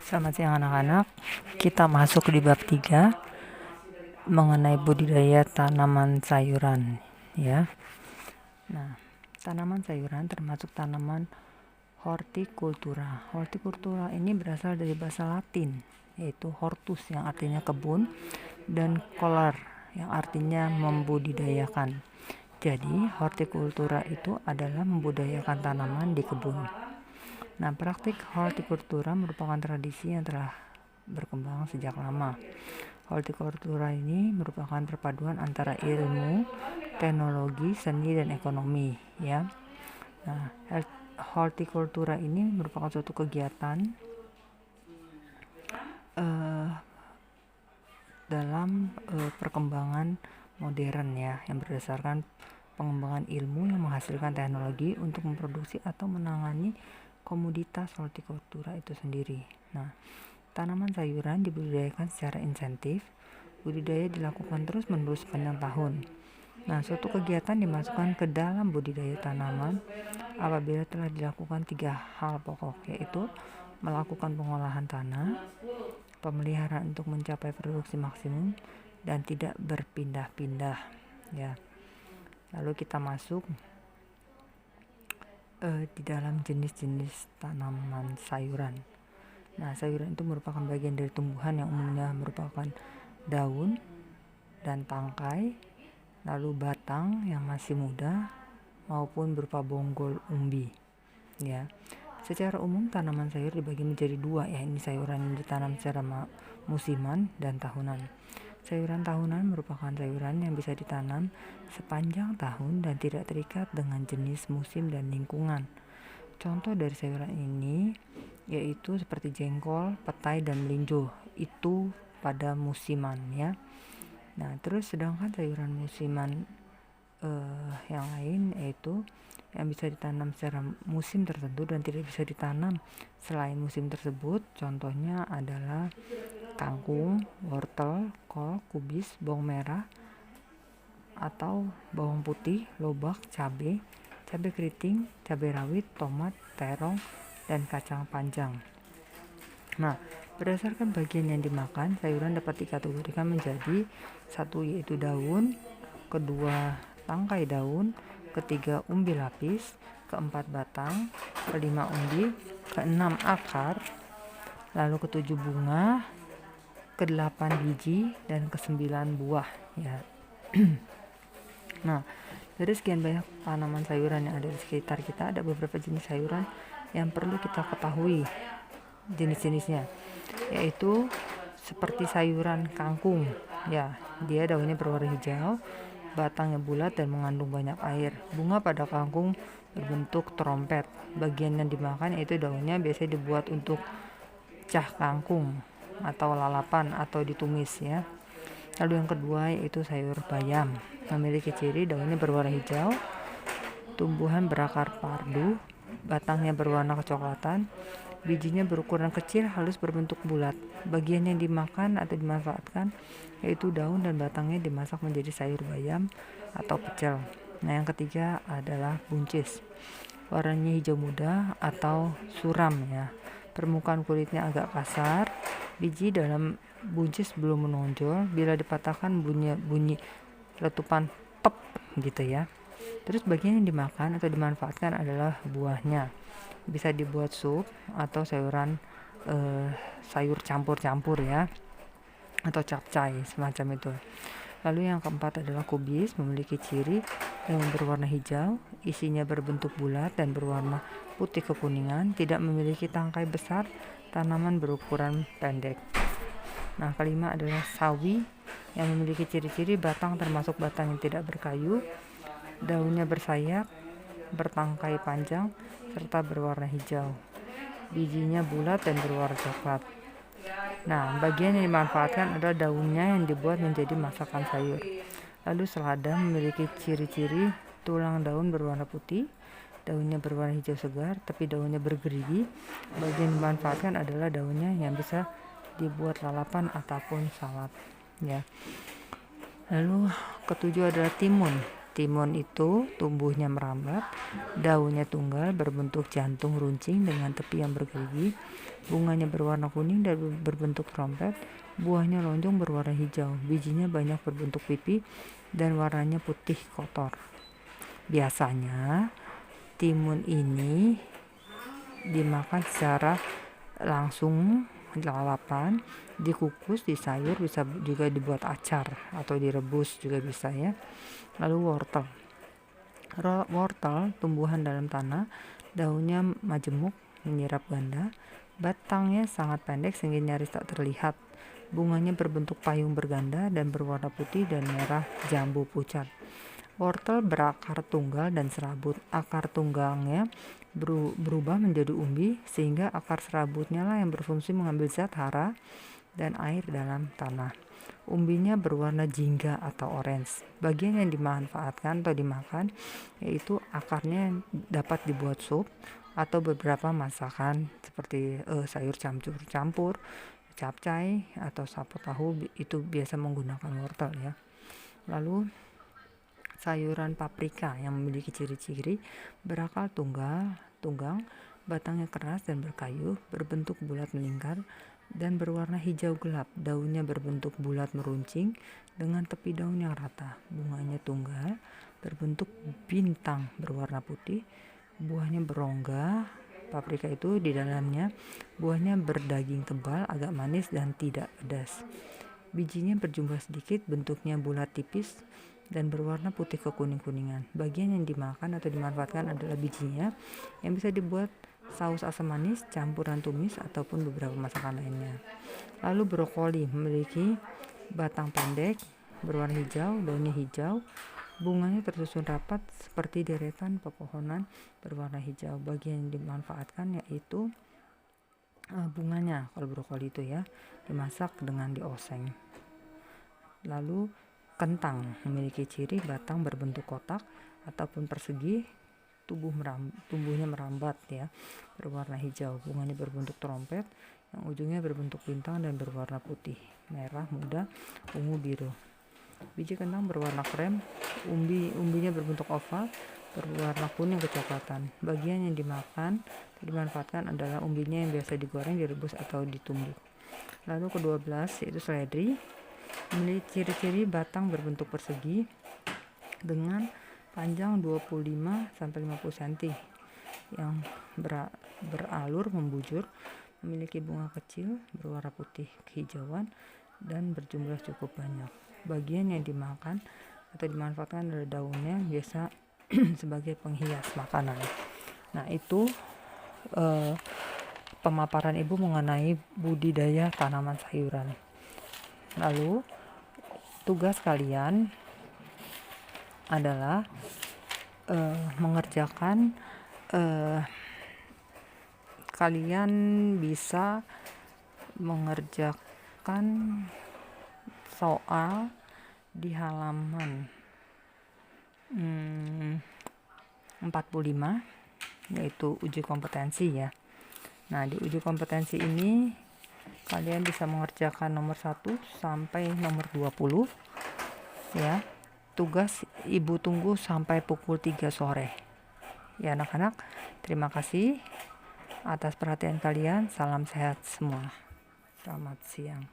Selamat siang anak-anak. Kita masuk di bab 3 mengenai budidaya tanaman sayuran ya. Nah, tanaman sayuran termasuk tanaman hortikultura. Hortikultura ini berasal dari bahasa Latin, yaitu hortus yang artinya kebun dan colar yang artinya membudidayakan. Jadi, hortikultura itu adalah membudidayakan tanaman di kebun. Nah, praktik hortikultura merupakan tradisi yang telah berkembang sejak lama. Hortikultura ini merupakan perpaduan antara ilmu, teknologi, seni, dan ekonomi, ya. Nah, hortikultura ini merupakan suatu kegiatan dalam perkembangan modern ya, yang berdasarkan pengembangan ilmu yang menghasilkan teknologi untuk memproduksi atau menangani komoditas hortikultura itu sendiri. Nah, tanaman sayuran dibudidayakan secara insentif. Budidaya dilakukan terus-menerus sepanjang tahun. Nah, suatu kegiatan dimasukkan ke dalam budidaya tanaman apabila telah dilakukan 3 hal pokok, yaitu melakukan pengolahan tanah, pemeliharaan untuk mencapai produksi maksimum, dan tidak berpindah-pindah ya. Lalu kita masuk di dalam jenis-jenis tanaman sayuran. Nah, sayuran itu merupakan bagian dari tumbuhan yang umumnya merupakan daun dan tangkai, lalu batang yang masih muda, maupun berupa bonggol umbi. Ya, secara umum tanaman sayur dibagi menjadi 2, yakni sayuran yang ditanam secara musiman dan tahunan. Sayuran tahunan merupakan sayuran yang bisa ditanam sepanjang tahun dan tidak terikat dengan jenis musim dan lingkungan. Contoh dari sayuran ini yaitu seperti jengkol, petai, dan melinjo. Itu pada musiman ya. Nah, terus sedangkan sayuran musiman yang lain yaitu yang bisa ditanam secara musim tertentu dan tidak bisa ditanam selain musim tersebut. Contohnya adalah kangkung, wortel, kol, kubis, bawang merah atau bawang putih, lobak, cabai keriting, cabai rawit, tomat, terong, dan kacang panjang. Nah, berdasarkan bagian yang dimakan, sayuran dapat dikategorikan menjadi 1 yaitu daun, 2 tangkai daun, 3 umbi lapis, 4 batang, 5 umbi, 6 akar, lalu 7 bunga, 8 biji, dan 9 buah ya. Nah, dari sekian banyak tanaman sayuran yang ada di sekitar kita, ada beberapa jenis sayuran yang perlu kita ketahui jenis-jenisnya, yaitu seperti sayuran kangkung ya, dia daunnya berwarna hijau, batangnya bulat dan mengandung banyak air. Bunga pada kangkung berbentuk trompet. Bagian yang dimakan yaitu daunnya biasanya dibuat untuk cah kangkung atau lalapan atau ditumis ya. Lalu yang kedua yaitu sayur bayam, memiliki ciri daunnya berwarna hijau, tumbuhan berakar pardu, batangnya berwarna kecoklatan, bijinya berukuran kecil, halus, berbentuk bulat. Bagian yang dimakan atau dimanfaatkan yaitu daun dan batangnya dimasak menjadi sayur bayam atau pecel. Nah, yang ketiga adalah buncis, warnanya hijau muda atau suram ya. Permukaan kulitnya agak kasar. Biji dalam buncis belum menonjol. Bila dipatahkan bunyi letupan top gitu ya. Terus bagian yang dimakan atau dimanfaatkan adalah buahnya. Bisa dibuat sup atau sayuran sayur campur-campur ya, atau capcay semacam itu. Lalu yang keempat adalah kubis, memiliki ciri yang berwarna hijau, isinya berbentuk bulat dan berwarna putih kekuningan, tidak memiliki tangkai besar, tanaman berukuran pendek. Nah, kelima adalah sawi yang memiliki ciri-ciri batang termasuk batang yang tidak berkayu, daunnya bersayap, bertangkai panjang, serta berwarna hijau. Bijinya bulat dan berwarna coklat. Nah, bagian yang dimanfaatkan adalah daunnya yang dibuat menjadi masakan sayur. Lalu selada memiliki ciri-ciri tulang daun berwarna putih, daunnya berwarna hijau segar, tapi daunnya bergerigi. Bagian yang dimanfaatkan adalah daunnya yang bisa dibuat lalapan ataupun salad ya. Lalu ketujuh adalah timun, Timun itu tumbuhnya merambat, daunnya tunggal berbentuk jantung runcing dengan tepi yang bergerigi, bunganya berwarna kuning dan berbentuk trompet, buahnya lonjong berwarna hijau, bijinya banyak berbentuk pipi dan warnanya putih kotor. Biasanya timun ini dimakan secara langsung, lalapan, dikukus, disayur, bisa juga dibuat acar atau direbus juga bisa ya. Lalu wortel. Wortel tumbuhan dalam tanah, daunnya majemuk, menyerap ganda, batangnya sangat pendek sehingga nyaris tak terlihat. Bunganya berbentuk payung berganda dan berwarna putih dan merah jambu pucat. Wortel berakar tunggal dan serabut. Akar tunggalnya berubah menjadi umbi sehingga akar serabutnya lah yang berfungsi mengambil zat hara dan air dalam tanah. Umbinya berwarna jingga atau orange. Bagian yang dimanfaatkan atau dimakan yaitu akarnya dapat dibuat sup atau beberapa masakan seperti sayur campur, capcay atau sapo tahu, itu biasa menggunakan wortel ya. Lalu sayuran paprika yang memiliki ciri-ciri berakar tunggang, batangnya keras dan berkayu, berbentuk bulat melingkar dan berwarna hijau gelap. Daunnya berbentuk bulat meruncing dengan tepi daun yang rata. Bunganya tunggal, berbentuk bintang berwarna putih. Buahnya berongga. Paprika itu di dalamnya buahnya berdaging tebal, agak manis dan tidak pedas. Bijinya berjumlah sedikit, bentuknya bulat tipis dan berwarna putih kekuning-kuningan. Bagian yang dimakan atau dimanfaatkan adalah bijinya yang bisa dibuat saus asam manis, campuran tumis ataupun beberapa masakan lainnya. Lalu brokoli memiliki batang pendek, berwarna hijau, daunnya hijau, bunganya tersusun rapat seperti deretan pepohonan berwarna hijau. Bagian yang dimanfaatkan yaitu bunganya, kalau brokoli itu ya, dimasak dengan dioseng. Lalu kentang memiliki ciri batang berbentuk kotak ataupun persegi, tumbuhnya merambat ya, berwarna hijau, bunganya berbentuk trompet yang ujungnya berbentuk bintang dan berwarna putih, merah, muda, ungu, biru. Biji kentang berwarna krem, umbinya berbentuk oval, berwarna kuning kecoklatan. Bagian yang dimanfaatkan adalah umbinya yang biasa digoreng, direbus atau ditumbuk. Lalu ke-12 yaitu seledri, memiliki ciri-ciri batang berbentuk persegi dengan panjang 25-50 cm yang beralur membujur, memiliki bunga kecil berwarna putih kehijauan dan berjumlah cukup banyak. Bagian yang dimakan atau dimanfaatkan adalah daunnya, biasa sebagai penghias makanan. Nah, itu pemaparan Ibu mengenai budidaya tanaman sayuran. Lalu tugas kalian adalah mengerjakan, kalian bisa mengerjakan soal di halaman 45, yaitu uji kompetensi ya. Nah, di uji kompetensi ini kalian bisa mengerjakan nomor 1 sampai nomor 20 ya. Tugas Ibu tunggu sampai pukul 3 sore. Ya anak-anak, terima kasih atas perhatian kalian. Salam sehat semua. Selamat siang.